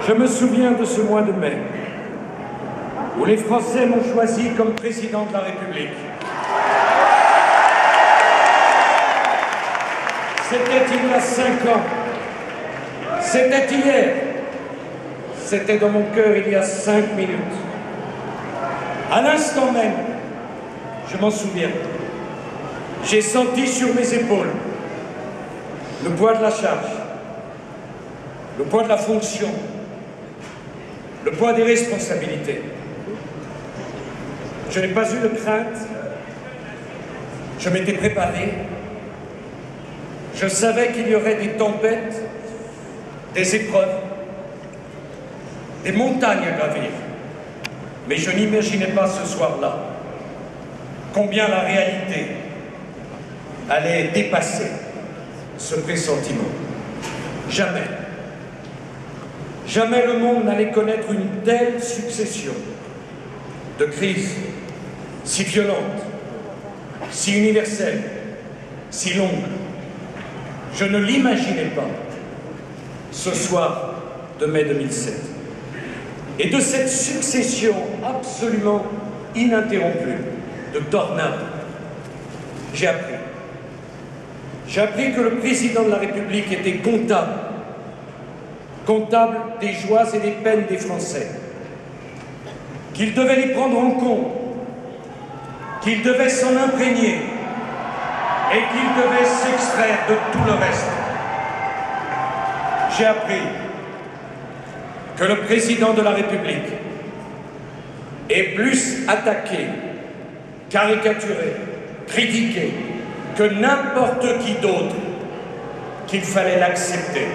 Je me souviens de ce mois de mai, où les Français m'ont choisi comme président de la République. C'était il y a 5 ans. C'était hier. C'était dans mon cœur il y a 5 minutes. À l'instant même, je m'en souviens, j'ai senti sur mes épaules le poids de la charge, le poids de la fonction, le poids des responsabilités. Je n'ai pas eu de crainte, je m'étais préparé, je savais qu'il y aurait des tempêtes, des épreuves, des montagnes à gravir, mais je n'imaginais pas ce soir-là combien la réalité allait dépasser ce pressentiment. Jamais. Jamais le monde n'allait connaître une telle succession de crises si violentes, si universelles, si longues. Je ne l'imaginais pas ce soir de mai 2007. Et de cette succession absolument ininterrompue de tornades, j'ai appris. J'ai appris que le président de la République était comptable des joies et des peines des Français, qu'il devait les prendre en compte, qu'il devait s'en imprégner et qu'il devait s'extraire de tout le reste. J'ai appris que le président de la République est plus attaqué, caricaturé, critiqué que n'importe qui d'autre, qu'il fallait l'accepter.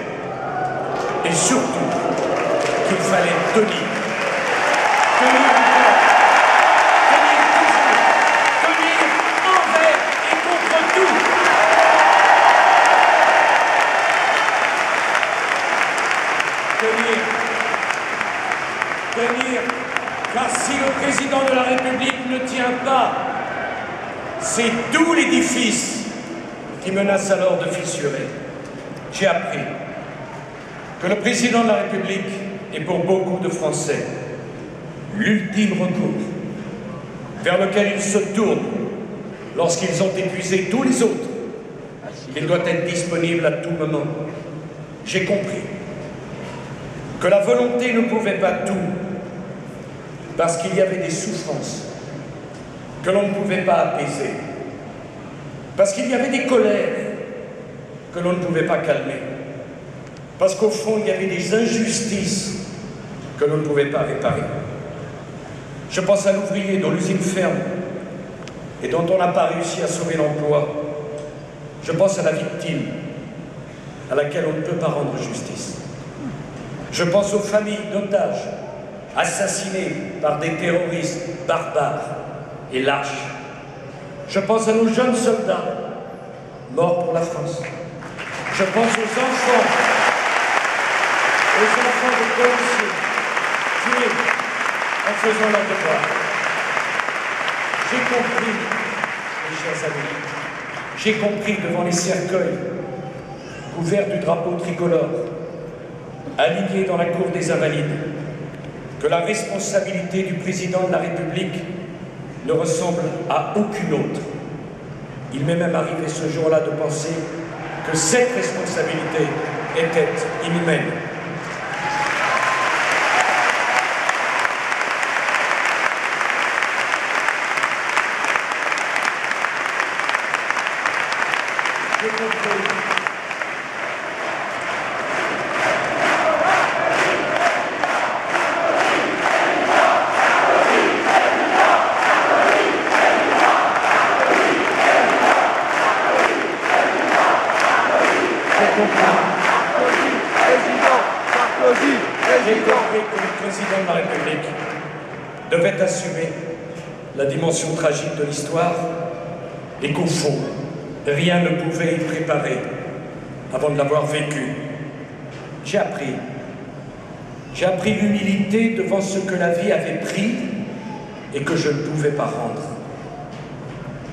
Et surtout, qu'il fallait tenir. Tenir encore. Tenir toujours. Tenir envers et contre tout. Tenir. Car si le président de la République ne tient pas, c'est tout l'édifice qui menace alors de fissurer. J'ai appris que le président de la République est pour beaucoup de Français l'ultime recours vers lequel ils se tournent lorsqu'ils ont épuisé tous les autres. Il doit être disponible à tout moment. J'ai compris que la volonté ne pouvait pas tout parce qu'il y avait des souffrances que l'on ne pouvait pas apaiser, parce qu'il y avait des colères que l'on ne pouvait pas calmer, parce qu'au fond, il y avait des injustices que l'on ne pouvait pas réparer. Je pense à l'ouvrier dont l'usine ferme et dont on n'a pas réussi à sauver l'emploi. Je pense à la victime à laquelle on ne peut pas rendre justice. Je pense aux familles d'otages assassinés par des terroristes barbares et lâches. Je pense à nos jeunes soldats morts pour la France. Je pense aux enfants de policiers tués en faisant leur devoir. J'ai compris, mes chers amis, j'ai compris devant les cercueils couverts du drapeau tricolore, alignés dans la cour des Invalides, que la responsabilité du président de la République ne ressemble à aucune autre. Il m'est même arrivé ce jour-là de penser que cette responsabilité était inhumaine. J'ai compris. J'ai compris que le président de la République devait assumer la dimension tragique de l'histoire et qu'au fond, rien ne pouvait y préparer avant de l'avoir vécu. J'ai appris l'humilité devant ce que la vie avait pris et que je ne pouvais pas rendre.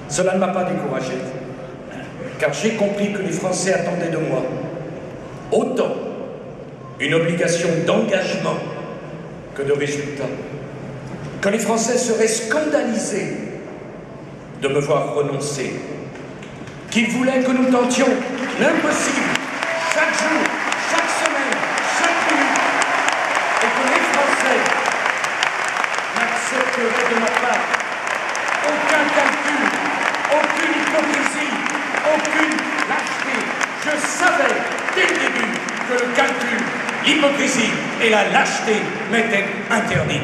Cela ne m'a pas découragé, car j'ai compris que les Français attendaient de moi autant une obligation d'engagement que de résultat, que les Français seraient scandalisés de me voir renoncer, qu'ils voulaient que nous tentions l'impossible chaque jour, chaque semaine, chaque minute, et que les Français n'accepteraient de ma part aucun calcul, aucune hypocrisie, aucune lâcheté. Je savais dès le début que le calcul, l'hypocrisie et la lâcheté m'étaient interdits.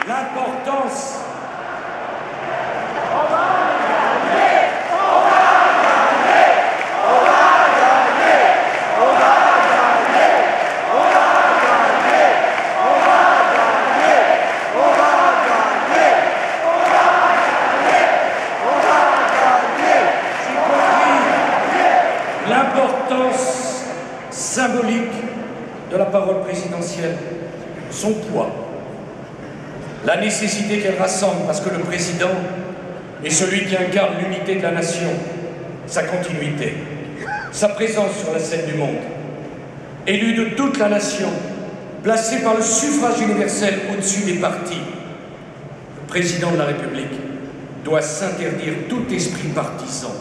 L'importance symbolique de la parole présidentielle, son poids, la nécessité qu'elle rassemble parce que le président est celui qui incarne l'unité de la nation, sa continuité, sa présence sur la scène du monde, élu de toute la nation, placé par le suffrage universel au-dessus des partis. Le président de la République doit s'interdire tout esprit partisan,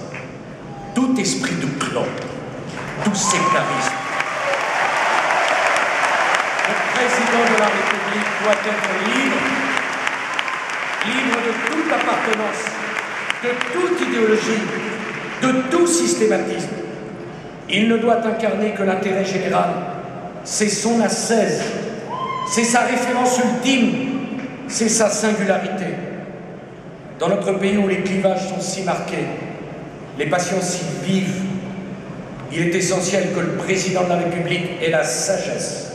tout esprit de clan, tout sectarisme. Le président de la République doit être libre, libre de toute appartenance, de toute idéologie, de tout systématisme. Il ne doit incarner que l'intérêt général. C'est son ascèse, c'est sa référence ultime, c'est sa singularité. Dans notre pays où les clivages sont si marqués, les passions si vives, il est essentiel que le président de la République ait la sagesse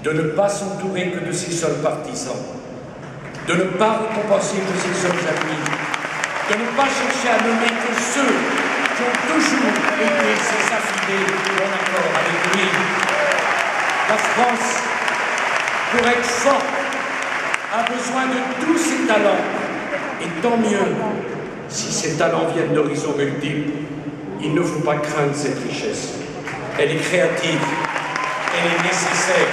de ne pas s'entourer que de ses seuls partisans, de ne pas récompenser que ses seuls amis, de ne pas chercher à nommer que ceux qui ont toujours été ses affidés en accord avec lui. La France, pour être forte, a besoin de tous ses talents, et tant mieux si ces talents viennent d'horizons multiples. Il ne faut pas craindre cette richesse. Elle est créative, elle est nécessaire.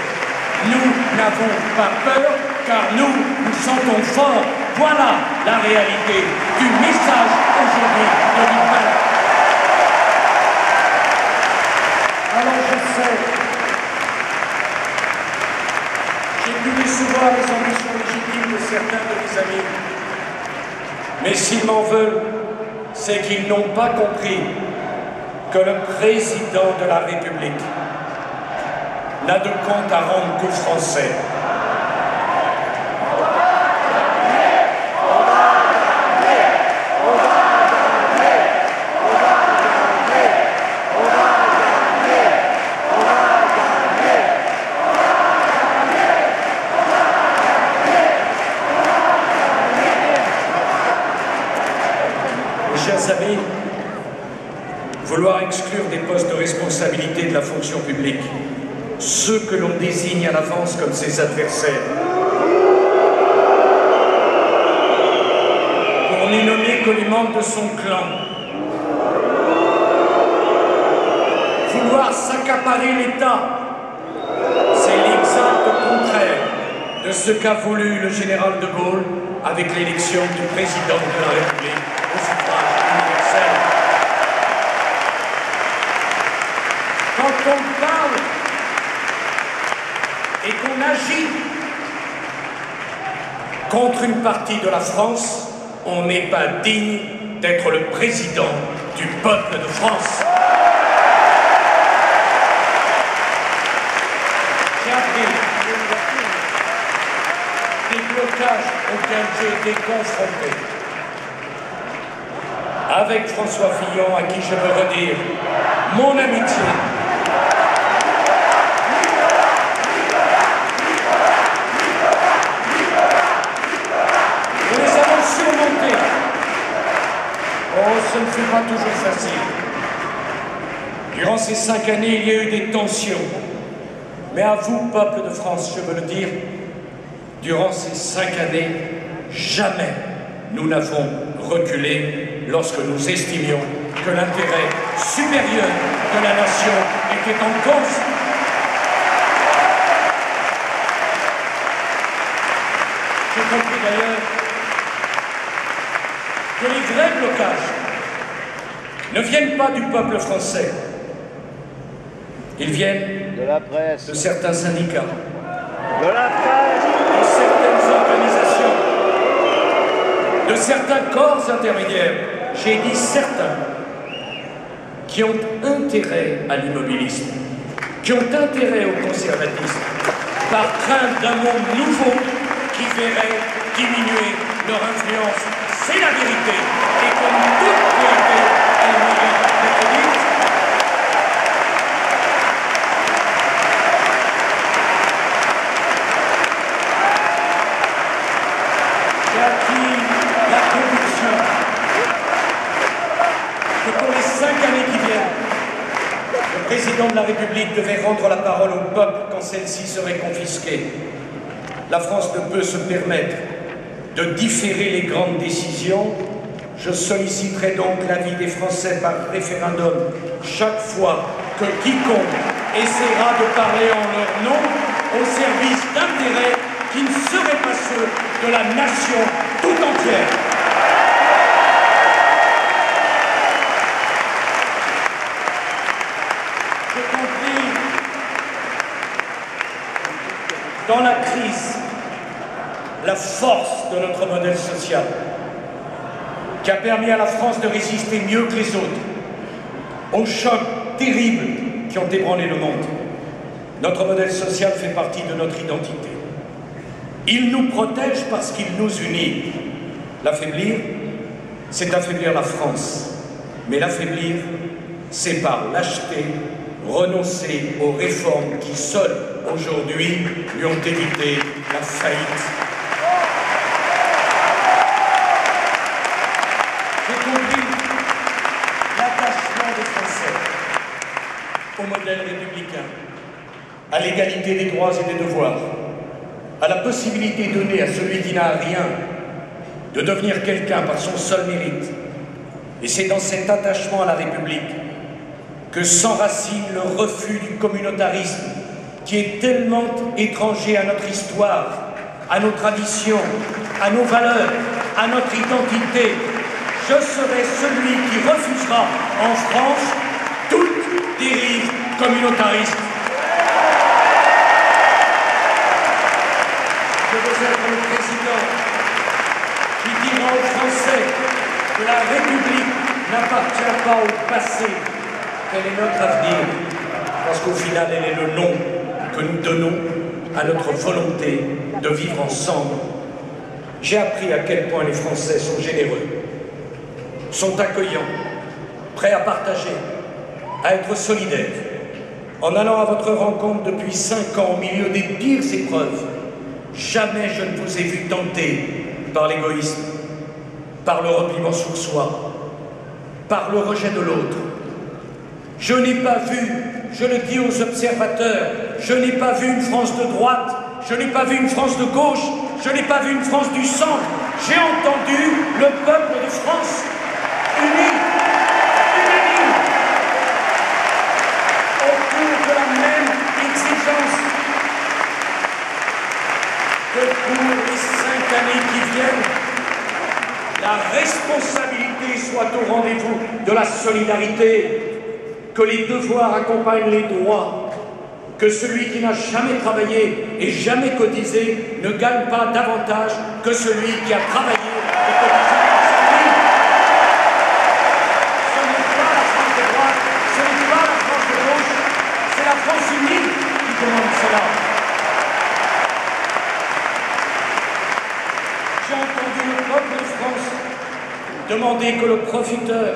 Nous n'avons pas peur, car nous nous sentons forts. Voilà la réalité du message aujourd'hui de l'Ukraine. Alors je sais, j'ai pu décevoir les ambitions légitimes de certains de mes amis. Mais s'ils m'en veulent, c'est qu'ils n'ont pas compris que le président de la République n'a de compte à rendre qu'aux Français. Mes chers amis, vouloir exclure des postes de responsabilité de la fonction publique ceux que l'on désigne à l'avance comme ses adversaires, pour n'y nommer que les membres de son clan, vouloir s'accaparer l'État, c'est l'exact contraire de ce qu'a voulu le général de Gaulle avec l'élection du président de la République au suffrage universel. Quand on parle et qu'on agit contre une partie de la France, on n'est pas digne d'être le président du peuple de France. J'ai appris des blocages auxquels j'ai été confronté avec François Fillon, à qui je veux redire mon amitié. Oh, ce ne fut pas toujours facile. Durant ces 5 années, il y a eu des tensions. Mais à vous, peuple de France, je veux le dire, Durant ces 5 années, jamais nous n'avons reculé lorsque nous estimions que l'intérêt supérieur de la nation était en cause. J'ai compris d'ailleurs que les vrais blocages ne viennent pas du peuple français. Ils viennent de la presse, de certains syndicats, de la presse, de certaines organisations, de certains corps intermédiaires, j'ai dit certains, qui ont intérêt à l'immobilisme, qui ont intérêt au conservatisme, par crainte d'un monde nouveau qui verrait diminuer leur influence. C'est la vérité, et comme toute vérité, elle mérite d'être dite. J'ai acquis la conviction que pour les 5 années qui viennent, le président de la République devait rendre la parole au peuple quand celle-ci serait confisquée. La France ne peut se permettre de différer les grandes décisions. Je solliciterai donc l'avis des Français par référendum chaque fois que quiconque essaiera de parler en leur nom au service d'intérêts qui ne seraient pas ceux de la nation tout entière. J'ai compris dans la crise la force de notre modèle social qui a permis à la France de résister mieux que les autres aux chocs terribles qui ont ébranlé le monde. Notre modèle social fait partie de notre identité. Il nous protège parce qu'il nous unit. L'affaiblir, c'est affaiblir la France. Mais l'affaiblir, c'est par lâcheté renoncer aux réformes qui, seules, aujourd'hui, lui ont évité la faillite. J'ai compris l'attachement des Français au modèle républicain, à l'égalité des droits et des devoirs, à la possibilité donnée à celui qui n'a rien de devenir quelqu'un par son seul mérite. Et c'est dans cet attachement à la République que s'enracine le refus du communautarisme qui est tellement étranger à notre histoire, à nos traditions, à nos valeurs, à notre identité. Je serai celui qui refusera en France toute dérive communautariste. Je veux être le président qui dira aux Français que la République n'appartient pas au passé, qu'elle est notre avenir, parce qu'au final, elle est le nom que nous donnons à notre volonté de vivre ensemble. J'ai appris à quel point les Français sont généreux, sont accueillants, prêts à partager, à être solidaires. En allant à votre rencontre depuis 5 ans au milieu des pires épreuves, jamais je ne vous ai vu tenté par l'égoïsme, par le repliement sur soi, par le rejet de l'autre. Je n'ai pas vu, je le dis aux observateurs, je n'ai pas vu une France de droite, je n'ai pas vu une France de gauche, je n'ai pas vu une France du centre. J'ai entendu le peuple de France uni, unanime, autour de la même exigence que pour les 5 années qui viennent, la responsabilité soit au rendez-vous de la solidarité, que les devoirs accompagnent les droits, que celui qui n'a jamais travaillé et jamais cotisé ne gagne pas davantage que celui qui a travaillé et cotisé dans sa vie. Ce n'est pas la France de droite, ce n'est pas la France de gauche, c'est la France unie qui demande cela. J'ai entendu le peuple de France demander que le profiteur,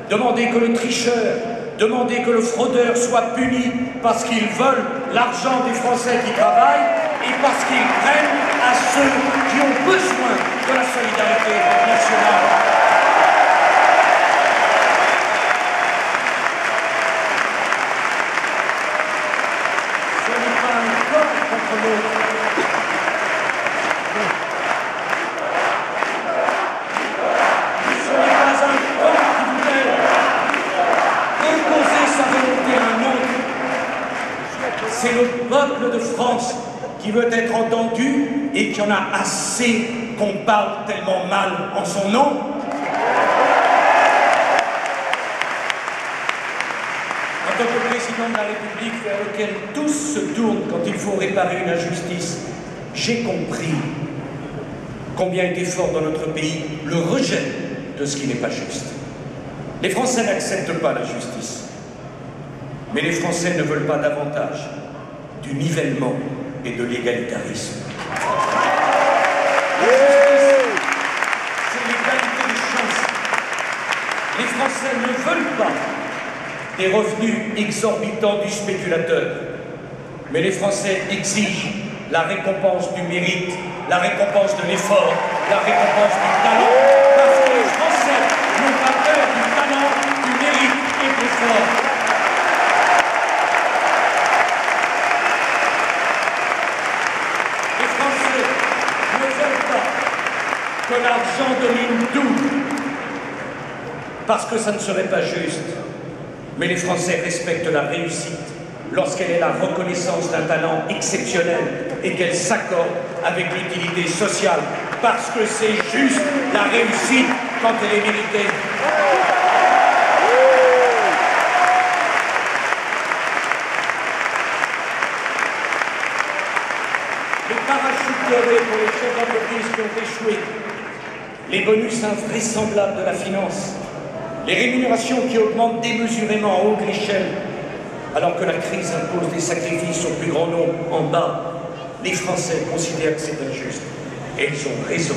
demander que le tricheur, demander que le fraudeur soit puni parce qu'ils veulent l'argent des Français qui travaillent et parce qu'ils prennent à ceux qui ont besoin de la solidarité nationale. Ce n'est pas un corps contre l'autre. c'est le peuple de France qui veut être entendu et qui en a assez qu'on parle tellement mal en son nom. En tant que président de la République vers lequel tous se tournent quand il faut réparer une injustice, j'ai compris combien était fort dans notre pays le rejet de ce qui n'est pas juste. Les Français n'acceptent pas la justice, mais les Français ne veulent pas davantage du nivellement et de l'égalitarisme. La justice, c'est l'égalité des chances. Les Français ne veulent pas des revenus exorbitants du spéculateur, mais les Français exigent la récompense du mérite, la récompense de l'effort, la récompense du talent, parce que les Français n'ont pas peur du talent, du mérite et de l'effort. Les Français ne veulent pas que l'argent domine tout, parce que ça ne serait pas juste. Mais les Français respectent la réussite lorsqu'elle est la reconnaissance d'un talent exceptionnel et qu'elle s'accorde avec l'utilité sociale, parce que c'est juste la réussite quand elle est méritée. Les parachutes dorés pour les chefs d'entreprise qui ont échoué, les bonus invraisemblables de la finance, les rémunérations qui augmentent démesurément en haut de l'échelle, alors que la crise impose des sacrifices au plus grand nombre en bas, les Français considèrent que c'est injuste. Et ils ont raison.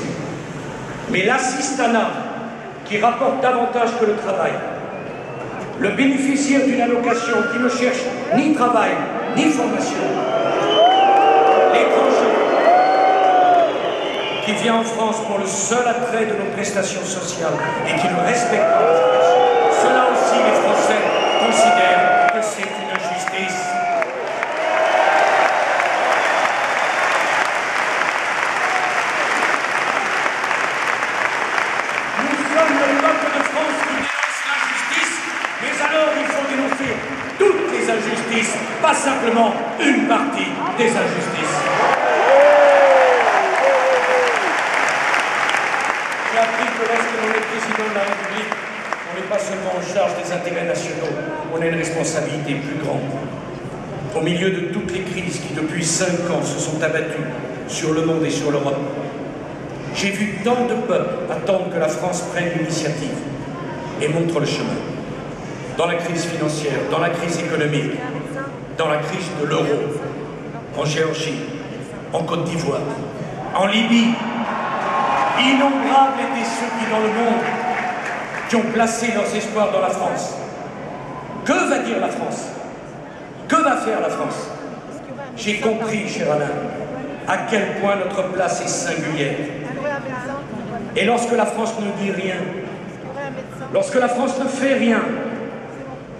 Mais l'assistanat, qui rapporte davantage que le travail, le bénéficiaire d'une allocation qui ne cherche ni travail, ni formation, l'étranger qui vient en France pour le seul attrait de nos prestations sociales et qui ne respecte pas, cela aussi les Français considèrent que c'est une injustice. Nous sommes le peuple de France qui dénonce l'injustice, mais alors il faut dénoncer toutes les injustices, pas simplement une partie des injustices. J'ai appris que lorsque l'on est président de la République, on n'est pas seulement en charge des intérêts nationaux, on a une responsabilité plus grande. Au milieu de toutes les crises qui depuis 5 ans se sont abattues sur le monde et sur l'Europe, j'ai vu tant de peuples attendre que la France prenne l'initiative et montre le chemin. Dans la crise financière, dans la crise économique, dans la crise de l'euro, en Géorgie, en Côte d'Ivoire, en Libye, innombrables étaient ceux qui, dans le monde, qui ont placé leurs espoirs dans la France. Que va dire la France? Que va faire la France? J'ai compris, cher Alain, à quel point notre place est singulière. Et lorsque la France ne dit rien, lorsque la France ne fait rien,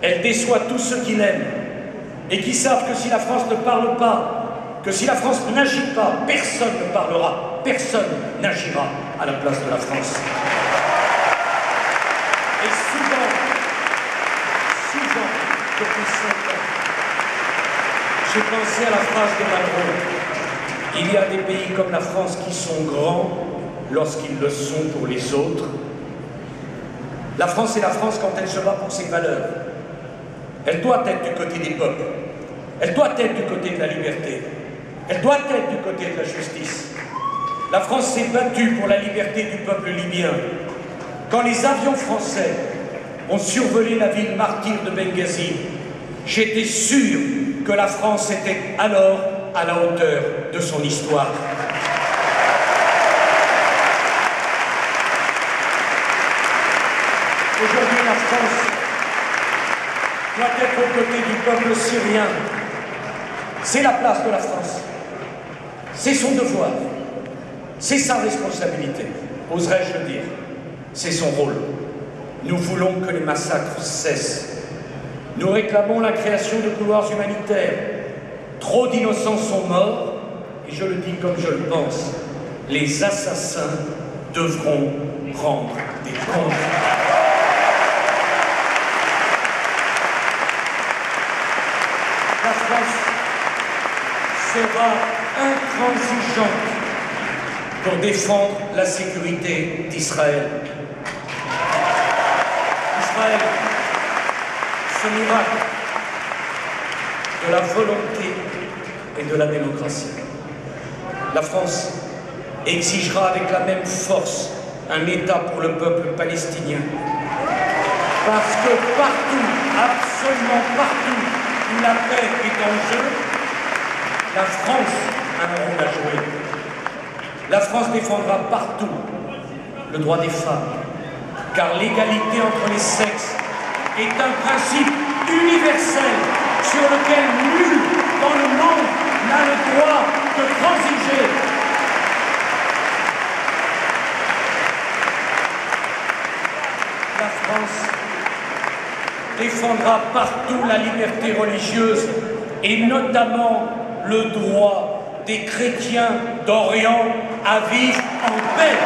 elle déçoit tous ceux qui l'aiment et qui savent que si la France ne parle pas, que si la France n'agit pas, personne ne parlera, personne n'agira à la place de la France. Et souvent, depuis 5 ans, j'ai pensé à la phrase de Macron. Il y a des pays comme la France qui sont grands lorsqu'ils le sont pour les autres. La France est la France quand elle se bat pour ses valeurs. Elle doit être du côté des peuples. Elle doit être du côté de la liberté. Elle doit être du côté de la justice. La France s'est battue pour la liberté du peuple libyen. Quand les avions français ont survolé la ville martyre de Benghazi, j'étais sûr que la France était alors à la hauteur de son histoire. Aujourd'hui, la France doit être aux côtés du peuple syrien. C'est la place de la France. C'est son devoir. C'est sa responsabilité. Oserais-je le dire? C'est son rôle. Nous voulons que les massacres cessent. Nous réclamons la création de couloirs humanitaires. Trop d'innocents sont morts, et je le dis comme je le pense, les assassins devront rendre des comptes. La France sera intransigeante pour défendre la sécurité d'Israël. Israël, ce miracle de la volonté et de la démocratie. La France exigera avec la même force un État pour le peuple palestinien. Parce que partout, absolument partout, où la paix est en jeu, la France a un rôle à jouer. La France défendra partout le droit des femmes, car l'égalité entre les sexes est un principe universel sur lequel nul dans le monde n'a le droit de transiger. La France défendra partout la liberté religieuse et notamment le droit des chrétiens d'Orient à vivre en paix.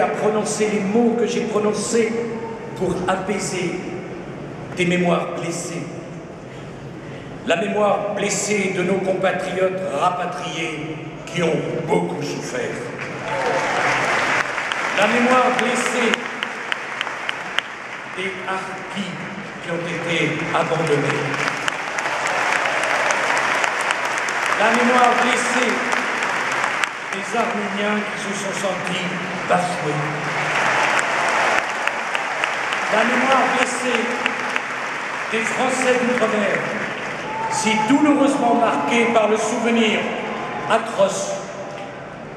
À prononcer les mots que j'ai prononcés pour apaiser des mémoires blessées. La mémoire blessée de nos compatriotes rapatriés qui ont beaucoup souffert. La mémoire blessée des harkis qui ont été abandonnés. La mémoire blessée des Arméniens qui se sont sentis bafoués. La mémoire blessée des Français d'outre-mer, si douloureusement marqués par le souvenir atroce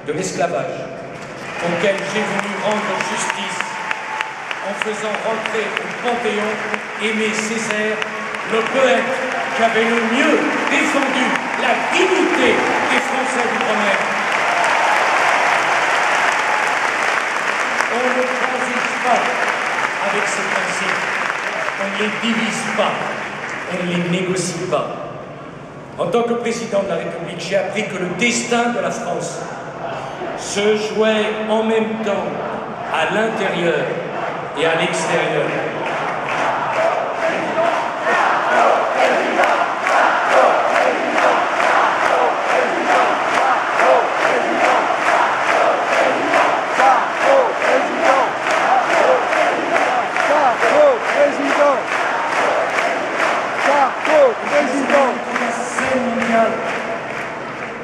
de l'esclavage, auquel j'ai voulu rendre justice en faisant rentrer au Panthéon Aimé Césaire, le poète qui avait le mieux défendu la dignité des Français d'outre-mer. On ne transige pas avec ces principes, on ne les divise pas, on ne les négocie pas. En tant que président de la République, j'ai appris que le destin de la France se jouait en même temps à l'intérieur et à l'extérieur.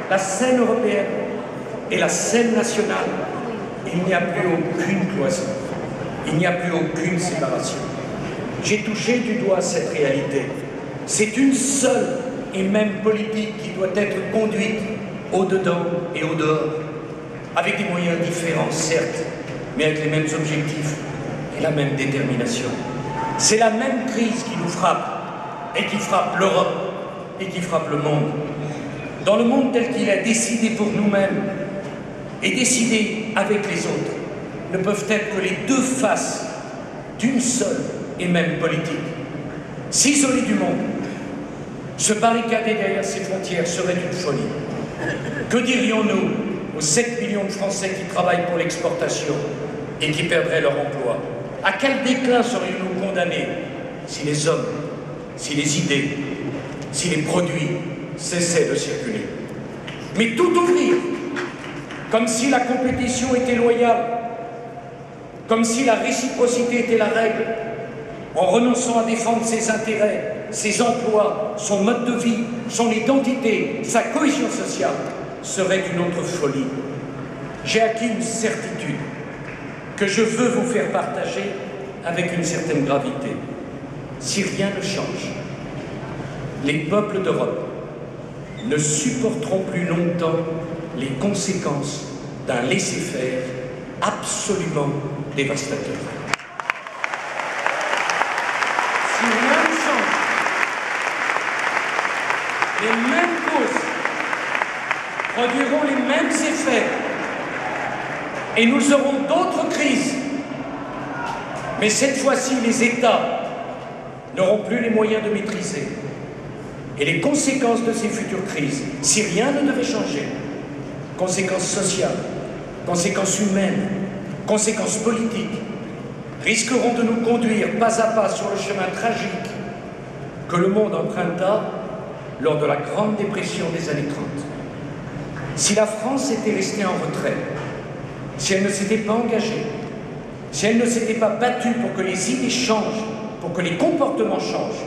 La scène européenne et la scène nationale, il n'y a plus aucune cloison, il n'y a plus aucune séparation. J'ai touché du doigt cette réalité. C'est une seule et même politique qui doit être conduite au-dedans et au-dehors, avec des moyens différents, certes, mais avec les mêmes objectifs et la même détermination. C'est la même crise qui nous frappe, et qui frappe l'Europe, et qui frappe le monde. Dans le monde tel qu'il est décidé pour nous-mêmes et décidé avec les autres, ne peuvent être que les deux faces d'une seule et même politique. S'isoler du monde, se barricader derrière ses frontières serait une folie. Que dirions-nous aux 7 millions de Français qui travaillent pour l'exportation et qui perdraient leur emploi? À quel déclin serions-nous condamnés si les hommes, si les idées, si les produits cessaient de circuler? Mais tout ouvrir, comme si la compétition était loyale, comme si la réciprocité était la règle, en renonçant à défendre ses intérêts, ses emplois, son mode de vie, son identité, sa cohésion sociale, serait une autre folie. J'ai acquis une certitude que je veux vous faire partager avec une certaine gravité. Si rien ne change, les peuples d'Europe ne supporteront plus longtemps les conséquences d'un laisser-faire absolument dévastateur. Si rien ne change, les mêmes causes produiront les mêmes effets Et nous aurons d'autres crises. Mais cette fois-ci, les États n'auront plus les moyens de maîtriser. Et les conséquences de ces futures crises, si rien ne devait changer, conséquences sociales, conséquences humaines, conséquences politiques, risqueront de nous conduire pas à pas sur le chemin tragique que le monde emprunta lors de la Grande Dépression des années 30. Si la France était restée en retrait, si elle ne s'était pas engagée, si elle ne s'était pas battue pour que les idées changent, pour que les comportements changent,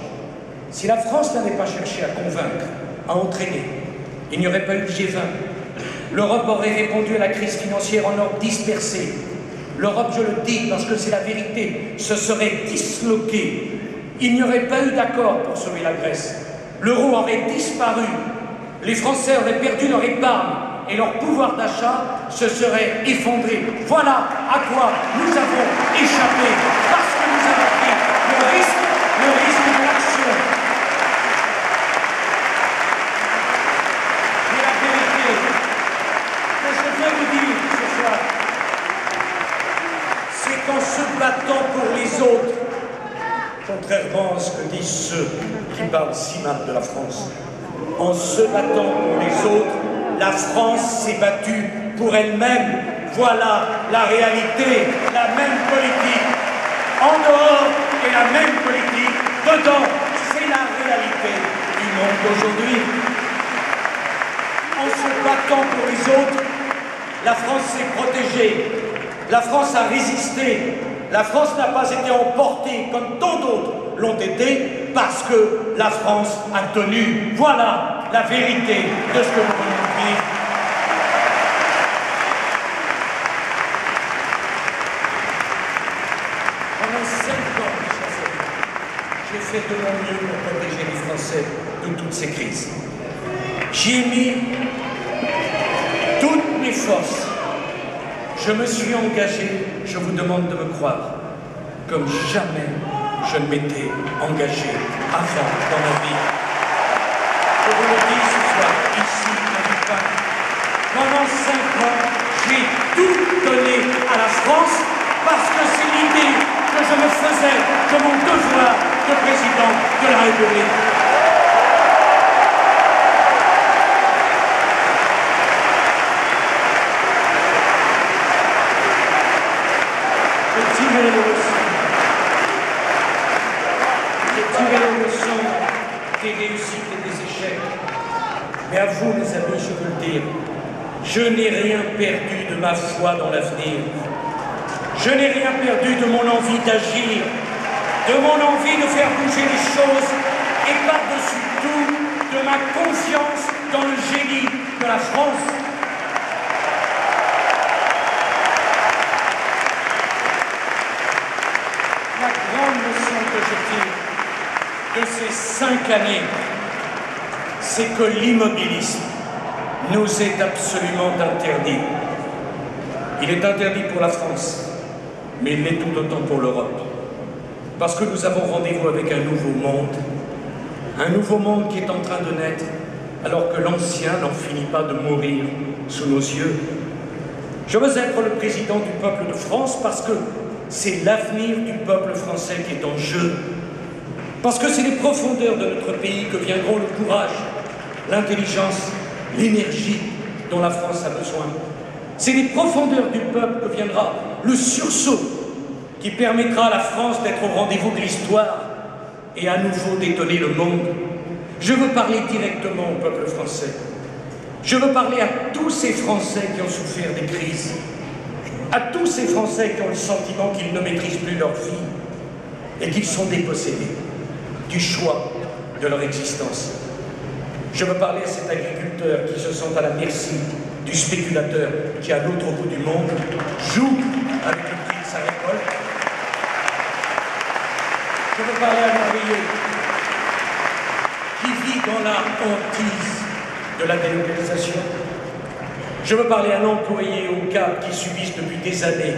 si la France n'avait pas cherché à convaincre, à entraîner, il n'y aurait pas eu le G20. L'Europe aurait répondu à la crise financière en ordre dispersé. L'Europe, je le dis parce que c'est la vérité, se serait disloquée. Il n'y aurait pas eu d'accord pour sauver la Grèce. L'euro aurait disparu. Les Français auraient perdu leur épargne et leur pouvoir d'achat se serait effondré. Voilà à quoi nous avons échappé parce que nous avons pris le risque de l'action. Mais la vérité que je veux vous dire ce soir, c'est qu'en se battant pour les autres, contrairement à ce que disent ceux qui parlent si mal de la France, en se battant pour les autres, la France s'est battue pour elle-même. Voilà la réalité, la même politique. En dehors et la même politique, dedans, c'est la réalité du monde d'aujourd'hui. En se battant pour les autres, la France s'est protégée, la France a résisté, la France n'a pas été emportée comme tant d'autres l'ont été parce que la France a tenu. Voilà la vérité de ce que nous voulons dire. Pendant 5 ans, j'ai fait de mon mieux pour protéger les Français de toutes ces crises. J'y ai mis toutes mes forces. Je me suis engagé, je vous demande de me croire, comme jamais je ne m'étais engagé avant dans ma vie. Je vous le dis ce soir, ici, à Villepin. Pendant 5 ans, j'ai tout donné à la France parce que c'est l'idée que je me faisais de mon devoir de président de la République. Je tirais les leçons des réussites et des échecs. Mais à vous, mes amis, je veux le dire, je n'ai rien perdu de ma foi dans l'avenir. Je n'ai rien perdu de mon envie d'agir, de mon envie de faire bouger les choses et par-dessus tout, de ma confiance dans le génie de la France. La grande leçon que je tire de ces 5 années, c'est que l'immobilisme nous est absolument interdit. Il est interdit pour la France, mais il l'est tout autant pour l'Europe. Parce que nous avons rendez-vous avec un nouveau monde qui est en train de naître, alors que l'ancien n'en finit pas de mourir sous nos yeux. Je veux être le président du peuple de France parce que c'est l'avenir du peuple français qui est en jeu. Parce que c'est les profondeurs de notre pays que viendront le courage, l'intelligence, l'énergie dont la France a besoin. C'est les profondeurs du peuple que viendra le sursaut qui permettra à la France d'être au rendez-vous de l'histoire et à nouveau d'étonner le monde. Je veux parler directement au peuple français. Je veux parler à tous ces Français qui ont souffert des crises, à tous ces Français qui ont le sentiment qu'ils ne maîtrisent plus leur vie et qu'ils sont dépossédés du choix de leur existence. Je veux parler à cet agriculteur qui se sent à la merci du spéculateur qui, à l'autre bout du monde, joue avec le prix de sa récolte. Je veux parler à l'ouvrier qui vit dans la hantise de la délocalisation. Je veux parler à l'employé au CAP qui subissent depuis des années